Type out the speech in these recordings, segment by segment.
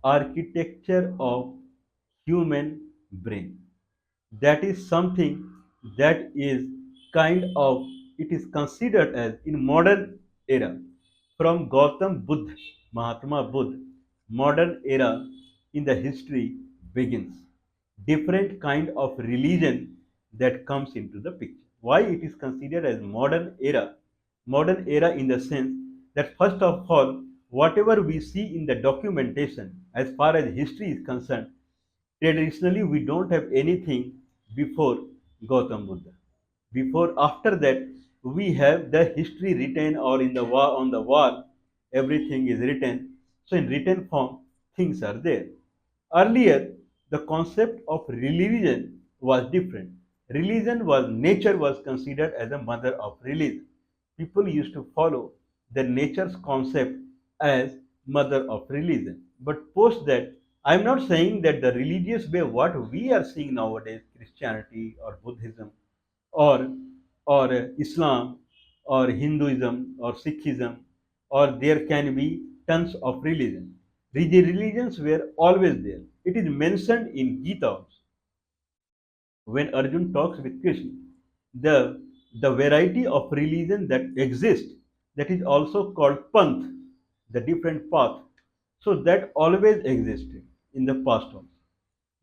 architecture of human brain. That is something that is kind of, it is considered as in modern era, from Gautam Buddha, Mahatma Buddha, modern era in the history begins. Different kind of religion that comes into the picture. Why it is considered as modern era? Modern era in the sense that first of all, whatever we see in the documentation as far as history is concerned, traditionally we don't have anything before Gautam Buddha. Before, after that, we have the history written, or in the wall, on the wall, everything is written. So in written form, things are there. Earlier, the concept of religion was different. Religion was, nature was considered as a mother of religion. People used to follow the nature's concept as mother of religion. But post that, I'm not saying that the religious way what we are seeing nowadays, Christianity or Buddhism or Islam or Hinduism or Sikhism, or there can be tons of religion. Religions were always there. It is mentioned in Gita also. When Arjun talks with Krishna, the variety of religion that exists, that is also called panth, the different path. So that always existed in the past also.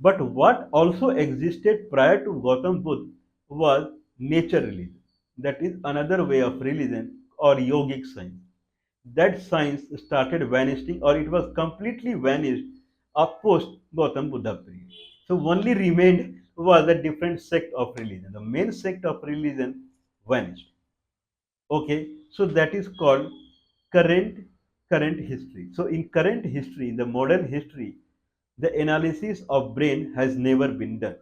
But what also existed prior to Gautam Buddha was nature religion. That is another way of religion or yogic science. That science started vanishing, or it was completely vanished post Gautam Buddha period. So only remained was a different sect of religion. The main sect of religion vanished. Okay, so that is called current current history. So in current history, in the modern history, the analysis of brain has never been done.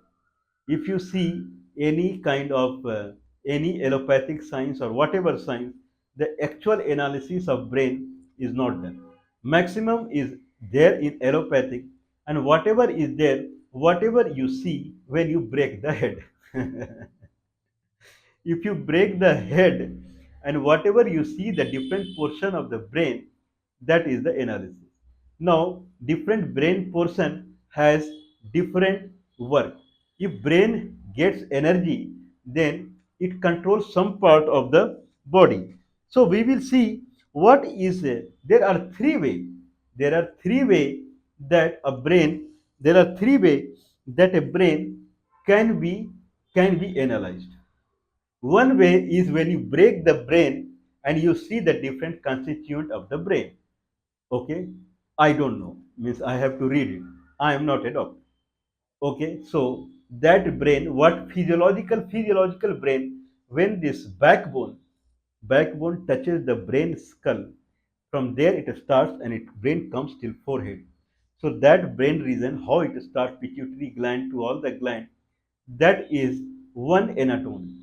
If you see any kind of any allopathic science or whatever science, the actual analysis of brain is not done. Maximum is there in allopathic, and whatever is there, whatever you see when you break the head. If you break the head, and whatever you see, the different portion of the brain, that is the analysis. Now different brain portion has different work. If brain gets energy, then it controls some part of the body. So we will see what is there are three way, there are three way that a brain, there are three way that a brain can be analyzed. One way is when you break the brain and you see the different constituent of the brain. Okay, I don't know, means I have to read it. I am not a doctor. Okay, so that brain, what physiological brain, when this backbone touches the brain skull, from there it starts and it brain comes till forehead. So that brain region, how it starts, pituitary gland to all the gland, that is one anatomy.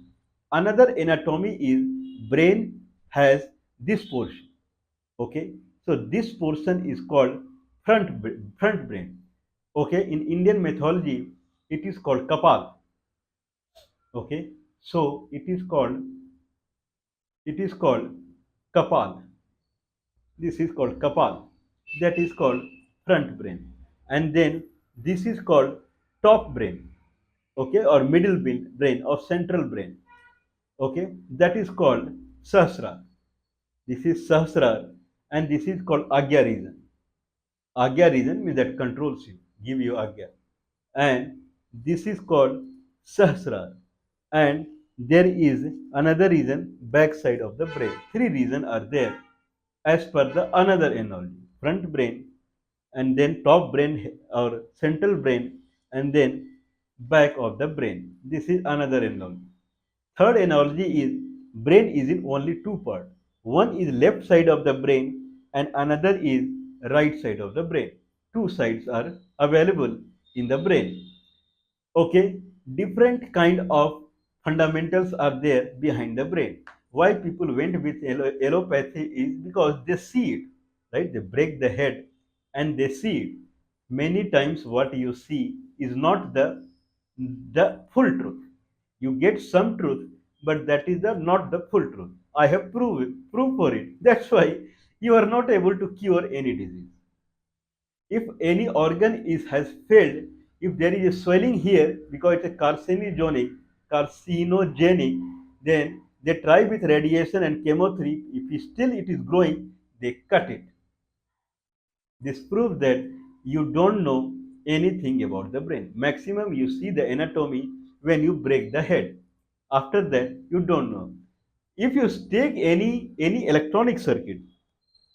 Another anatomy is brain has this portion. Okay, so this portion is called front brain. Okay, in Indian mythology, it is called Kapal. Okay, so it is called Kapal. This is called Kapal. That is called front brain, and then this is called top brain. Okay, or middle brain or central brain. Okay, that is called Sahasrara. This is Sahasrara, and this is called Agya region. Agya region means that controls you, give you Agya. And this is called Sahasrara. And there is another region backside of the brain. Three regions are there as per the another analogy. Front brain, and then top brain or central brain, and then back of the brain. This is another analogy. Third analogy is brain is in only two parts. One is left side of the brain and another is right side of the brain. Two sides are available in the brain. Okay, different kind of fundamentals are there behind the brain. Why people went with allopathy is because they see it, right? They break the head and they see it. Many times what you see is not the full truth. You get some truth, but that is not the full truth. I have proof for it. That's why you are not able to cure any disease. If any organ is has failed, if there is a swelling here because it's a carcinogenic, then they try with radiation and chemotherapy. If still it is growing, they cut it. This proves that you don't know anything about the brain. Maximum you see the anatomy when you break the head. After that, you don't know. If you take any electronic circuit,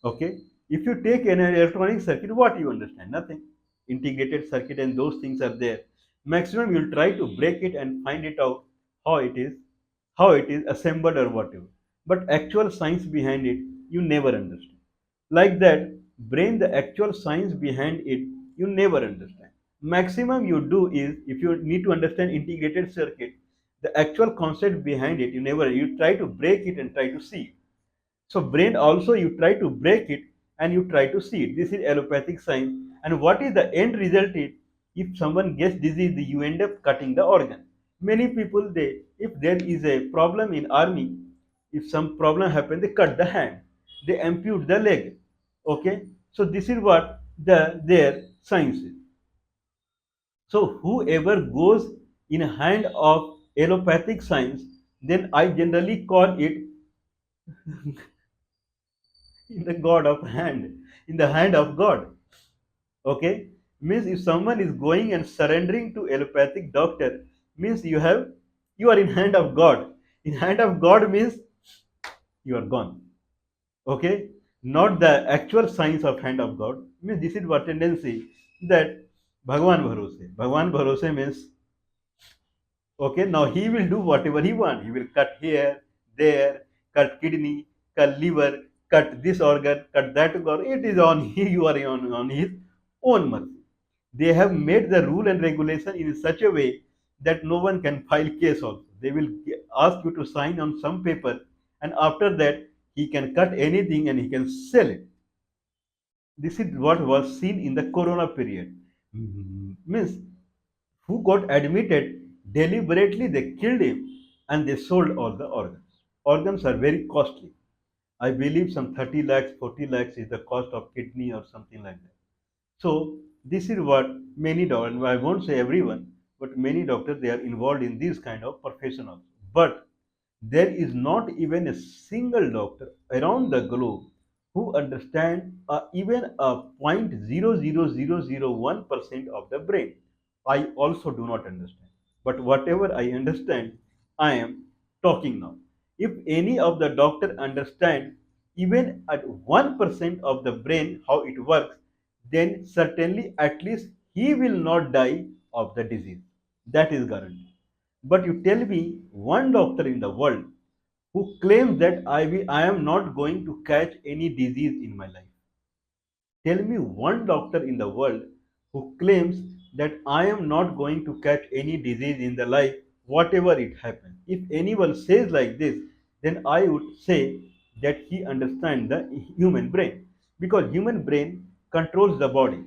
okay, if you take an electronic circuit, what you understand? Nothing. Integrated circuit and those things are there. Maximum you'll try to break it and find it out how it is, how it is assembled or whatever. But actual science behind it, you never understand. Like that, brain, the actual science behind it, you never understand. Maximum you do is, if you need to understand integrated circuit, the actual concept behind it, you try to break it and try to see it. So brain also you try to break it and you try to see it. This is allopathic science. And what is the end result is, if someone gets disease, you end up cutting the organ. Many people, if there is a problem in army, if some problem happen, they cut the hand, they ampute the leg. Okay, so this is what their science is. So whoever goes in hand of allopathic science, then I generally call it in the god of hand, in the hand of god. Okay, means if someone is going and surrendering to allopathic doctor, means you are in hand of god. In hand of god means you are gone. Okay, not the actual science of hand of god. Means this is what tendency, that bhagwan bharose means, okay, now he will do whatever he wants. He will cut here, there, cut kidney, cut liver, cut this organ, cut that organ. It is on you are on his own mercy. They have made the rule and regulation in such a way that no one can file case also. They will ask you to sign on some paper, and after that he can cut anything and he can sell it. This is what was seen in the corona period. Means who got admitted, deliberately they killed him and they sold all the organs. Organs are very costly. I believe some 30 lakhs, 40 lakhs is the cost of kidney or something like that. So this is what many doctors, I won't say everyone, but many doctors, they are involved in this kind of profession also. But there is not even a single doctor around the globe who understand even a 0.00001% of the brain. I also do not understand. But whatever I understand, I am talking now. If any of the doctor understand even at 1% of the brain how it works, then certainly at least he will not die of the disease. That is guaranteed. But you tell me one doctor in the world who claims that I am not going to catch any disease in my life. Tell me one doctor in the world who claims that I am not going to catch any disease in the life, whatever it happens. If anyone says like this, then I would say that he understands the human brain, because human brain controls the body.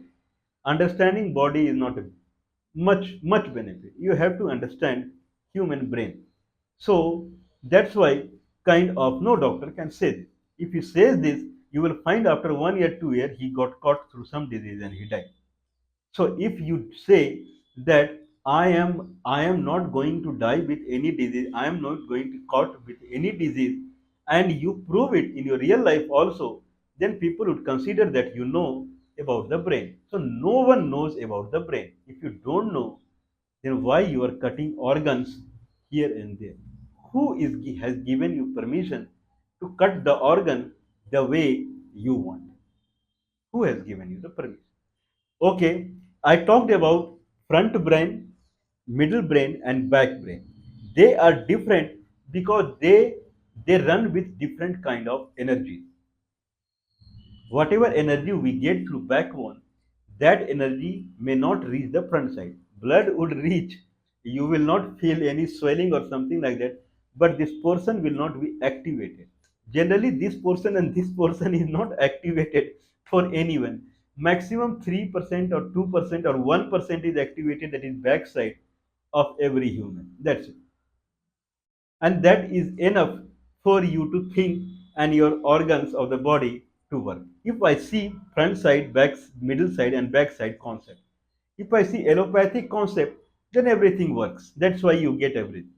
Understanding body is not a much benefit. You have to understand human brain. So that's why kind of no doctor can say this. If he says this, you will find after 1 year, 2 year, he got caught through some disease and he died. So if you say that I am not going to die with any disease, I am not going to caught with any disease, and you prove it in your real life also, then people would consider that you know about the brain. So no one knows about the brain. If you don't know, then why you are cutting organs here and there? Has given you permission to cut the organ the way you want? Who has given you the permission? Okay, I talked about front brain, middle brain, and back brain. They are different because they run with different kind of energy. Whatever energy we get through backbone, that energy may not reach the front side. Blood would reach, you will not feel any swelling or something like that, but this portion will not be activated. Generally, this portion and this portion is not activated for anyone. Maximum 3% or 2% or 1% is activated, that is backside of every human. That's it. And that is enough for you to think and your organs of the body to work. If I see front side, back, middle side, and back side concept. If I see allopathic concept, then everything works. That's why you get everything.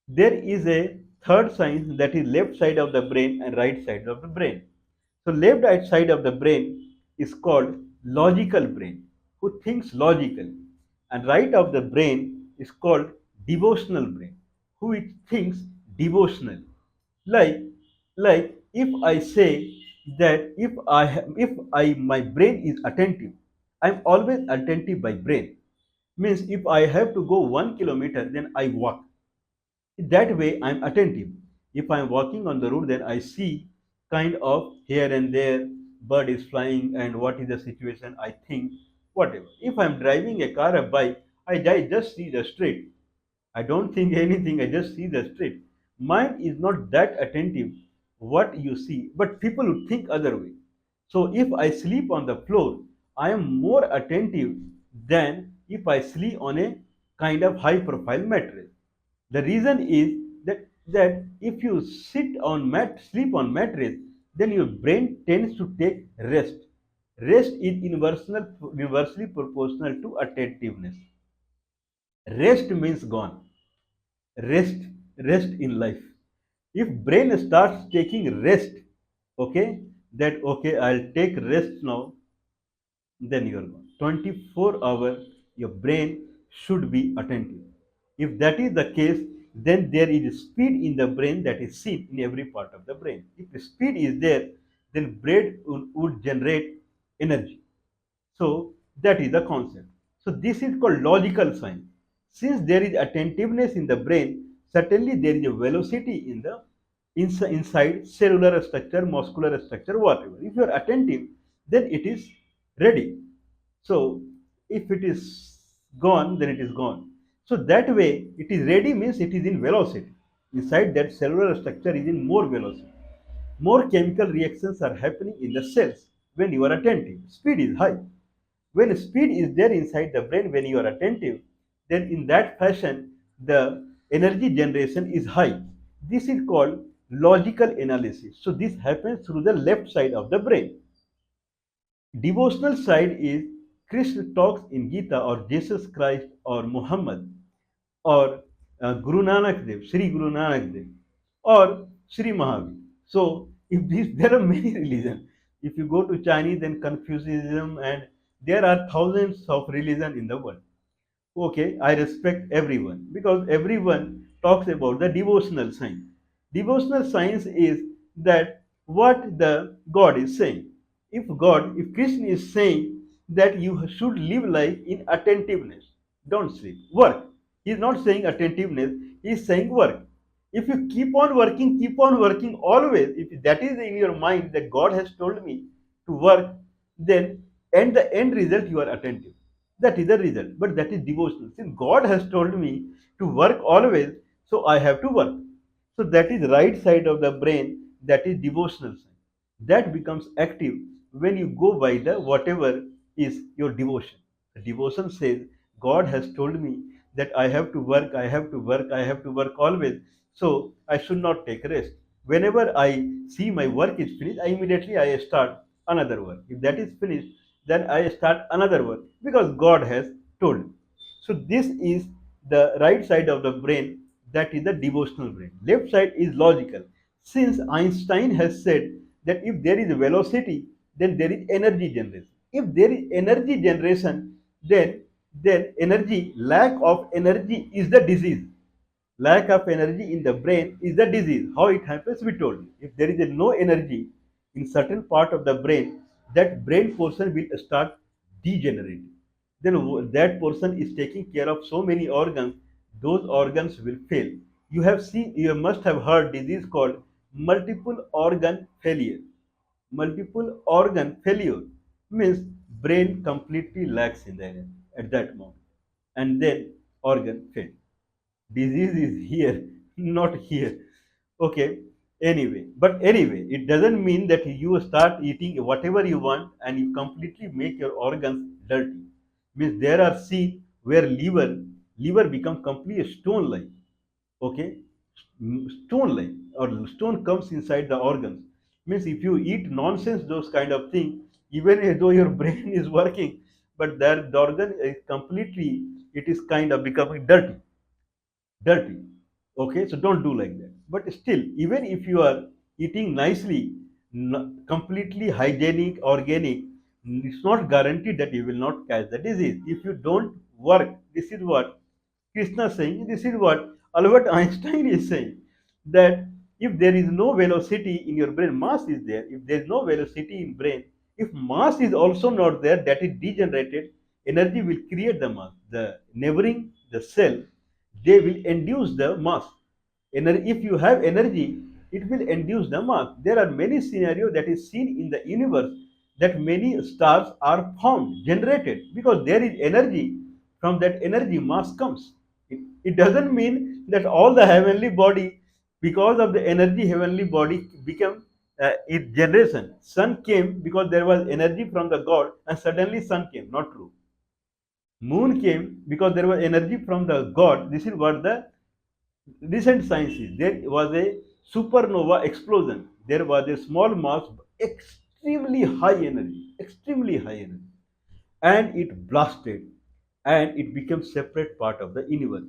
There is a third science, that is left side of the brain and right side of the brain. So left side of the brain is called logical brain, who thinks logically, and right of the brain is called devotional brain, who it thinks devotionally. Like if I say that if I my brain is attentive, I'm always attentive by brain. Means if I have to go 1 kilometer, then I walk. That way I'm attentive. If I'm walking on the road, then I see kind of here and there bird is flying and what is the situation, I think whatever. If I'm driving a car, a bike, I just see the street. I don't think anything, I just see the street. Mind is not that attentive what you see, but people would think other way. So if I sleep on the floor, I am more attentive than if I sleep on a kind of high profile mattress. The reason is that if you sleep on mattress, then your brain tends to take rest. Rest is inversely proportional to attentiveness. Rest means gone. Rest, rest in life. If brain starts taking rest, okay, that okay, I'll take rest now, then you're gone. 24 hours, your brain should be attentive. If that is the case, then there is speed in the brain that is seen in every part of the brain. If the speed is there, then brain would generate energy. So that is the concept. So this is called logical science. Since there is attentiveness in the brain, certainly there is a velocity in the inside cellular structure, muscular structure, whatever. If you are attentive, then it is ready. So if it is gone, then it is gone. So that way, it is ready means it is in velocity. Inside that cellular structure is in more velocity. More chemical reactions are happening in the cells when you are attentive. Speed is high. When speed is there inside the brain, when you are attentive, then in that fashion, the energy generation is high. This is called logical analysis. So this happens through the left side of the brain. Devotional side is Krishna talks in Gita, or Jesus Christ, or Muhammad, or Guru Nanak Dev, Sri Guru Nanak Dev, or Sri Mahavir. So, if these, there are many religions. If you go to Chinese, then Confucianism, and there are thousands of religions in the world. Okay, I respect everyone because everyone talks about the devotional science. Devotional science is that what the God is saying. If Krishna is saying that you should live life in attentiveness, don't sleep, work. He is not saying attentiveness, he is saying work. If you keep on working always, if that is in your mind that God has told me to work, then and the end result you are attentive. That is the result, but that is devotional. Since God has told me to work always, so I have to work. So that is right side of the brain, that is devotional side. That becomes active when you go by the whatever is your devotion. The devotion says, God has told me that I have to work, I have to work, I have to work always. So I should not take rest. Whenever I see my work is finished, I start another work. If that is finished, then I start another work because God has told me. So this is the right side of the brain, that is the devotional brain. Left side is logical. Since Einstein has said that if there is velocity, then there is energy generation. If there is energy generation, then energy, lack of energy is the disease. Lack of energy in the brain is the disease. How it happens, we told you. If there is no energy in certain part of the brain, that brain portion will start degenerating. Then that person is taking care of so many organs, those organs will fail. You must have heard disease called multiple organ failure. Multiple organ failure means brain completely lacks in the at that moment, and then organ fail. Disease is here, not here. Okay, anyway, it doesn't mean that you start eating whatever you want and you completely make your organs dirty. Means there are scenes where liver becomes completely stone like. Okay, stone like, or stone comes inside the organs. Means if you eat nonsense, those kind of thing, even though your brain is working, but that the organ is completely, it is kind of becoming dirty. Okay, so don't do like that. But still, even if you are eating nicely, completely hygienic, organic, it's not guaranteed that you will not catch the disease. If you don't work, this is what Krishna is saying, this is what Albert Einstein is saying, that if there is no velocity in your brain, mass is there. If there is no velocity in brain, if mass is also not there, that is degenerated, energy will create the mass. The neighboring the cell, they will induce the mass. If you have energy, it will induce the mass. There are many scenarios that is seen in the universe, that many stars are formed, generated, because there is energy. From that energy, mass comes. It doesn't mean that all the heavenly body, because of the energy, heavenly body became its generation. Sun came because there was energy from the God, and suddenly sun came. Not true. Moon came because there was energy from the God. This is what the recent science is. There was a supernova explosion. There was a small mass, extremely high energy, and it blasted, and it became separate part of the universe.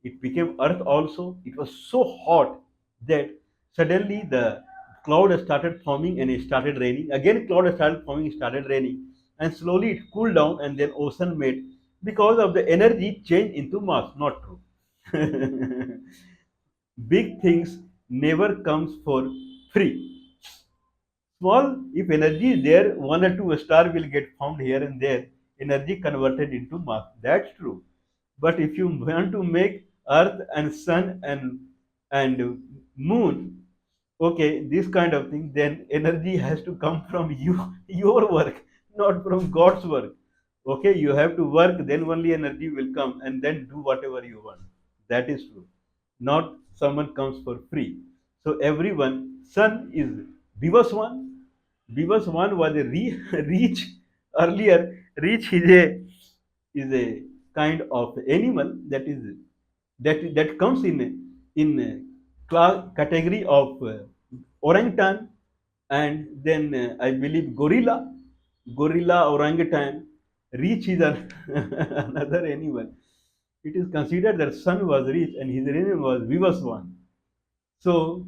It became Earth also. It was so hot that suddenly the cloud started forming and it started raining. Again, cloud started forming, started raining, and slowly it cooled down, and then ocean made because of the energy change into mass. Not true. Big things never comes for free. Small, if energy is there, one or two star will get formed here and there, energy converted into mass. That's true. But if you want to make Earth and Sun and Moon, okay, this kind of thing, then energy has to come from you, your work, not from God's work. Okay, you have to work, then only energy will come, and then do whatever you want. That is true. Not someone comes for free. So everyone, Sun is Vivaswan. Vivaswan was a reach earlier. Reach is a kind of animal that comes in class category of orangutan, and then I believe gorilla, orangutan. Reach is another animal. It is considered that Sun was rich and his name was Vivaswan. So,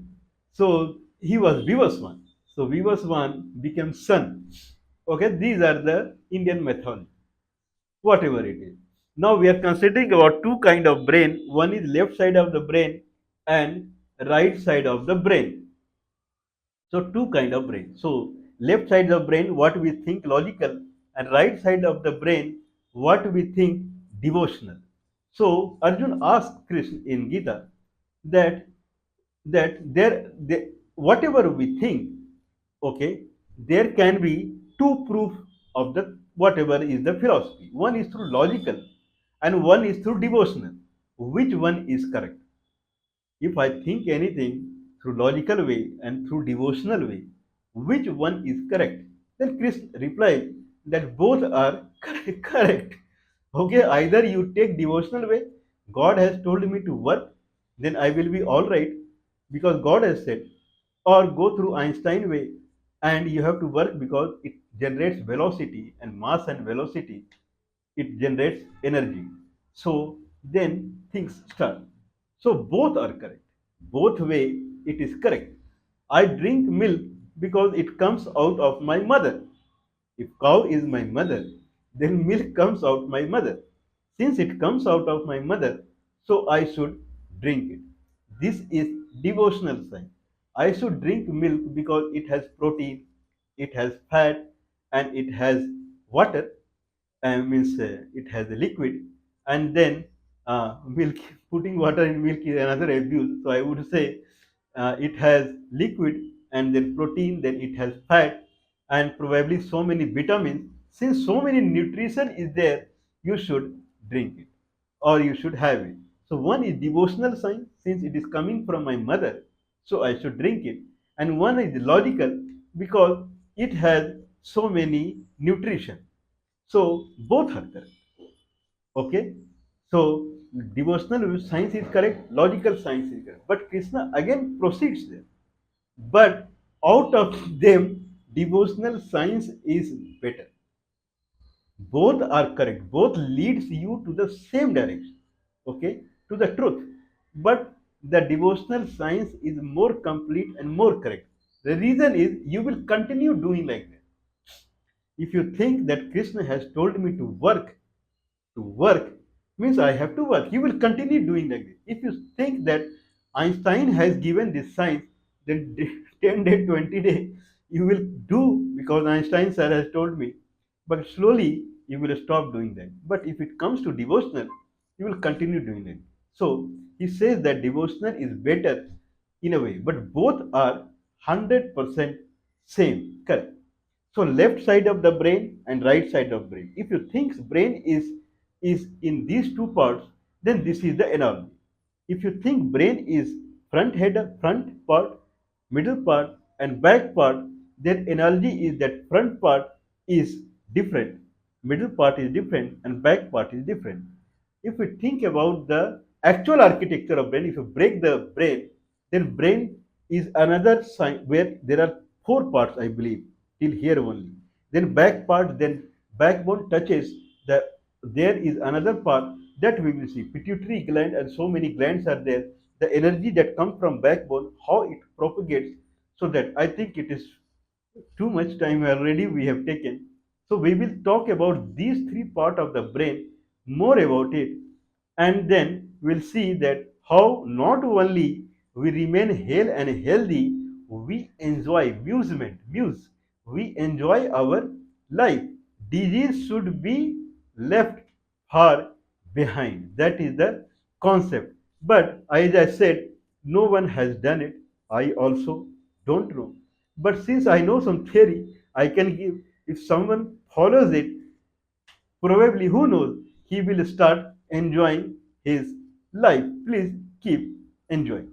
so he was Vivaswan. So Vivaswan became Sun. Okay, these are the Indian mythology, whatever it is. Now we are considering about two kind of brain. One is left side of the brain and right side of the brain. So two kind of brain. So left side of the brain, what we think logical, and right side of the brain, what we think devotional. So Arjun asked Krishna in Gita that whatever we think, okay, there can be two proof of the whatever is the philosophy. One is through logical, and one is through devotional. Which one is correct? If I think anything through logical way and through devotional way, which one is correct? Then Krishna replied that both are correct. Okay, either you take devotional way, God has told me to work, then I will be all right because God has said, or go through Einstein way, and you have to work because it generates velocity and mass, and velocity, it generates energy. So then things start. So both are correct. Both way it is correct. I drink milk because it comes out of my mother. If cow is my mother, then milk comes out my mother. Since it comes out of my mother, so I should drink it. This is devotional sign. I should drink milk because it has protein, it has fat, and it has water, means it has a liquid, and then milk, putting water in milk is another abuse. So I would say it has liquid, and then protein, then it has fat, and probably so many vitamins. Since so many nutrition is there, you should drink it, or you should have it. So one is devotional sign, since it is coming from my mother, so I should drink it. And one is logical, because it has so many nutrition. So both are correct. Okay. So devotional science is correct, logical science is correct. But Krishna again proceeds there. But Out of them, devotional science is better. Both are correct. Both leads you to the same direction, okay, to the truth. But the devotional science is more complete and more correct. The reason is you will continue doing like that. If you think that Krishna has told me to work means I have to work. You will continue doing like this. If you think that Einstein has given this science, then 10 day, 20 day, you will do because Einstein sir has told me. But slowly you will stop doing that. But if it comes to devotional, you will continue doing it. So he says that devotional is better in a way, but both are 100% same. Correct. So left side of the brain and right side of brain. If you think brain is in these two parts, then this is the analogy. If you think brain is front part, middle part, and back part, then analogy is that front part is different, middle part is different, and back part is different. If we think about the actual architecture of brain, if you break the brain, then brain is another sign where there are four parts, I believe, till here only. Then back part, then backbone touches the there is another part that we will see. Pituitary gland and so many glands are there. The energy that comes from backbone, how it propagates, so that I think it is too much time already we have taken. So we will talk about these three part of the brain, more about it, and then we'll see that how not only we remain hale and healthy, we enjoy we enjoy our life. Disease should be left far behind. That is the concept. But as I said, no one has done it. I also don't know. But since I know some theory, I can give. If someone follows it, probably who knows, he will start enjoying his life. Please keep enjoying.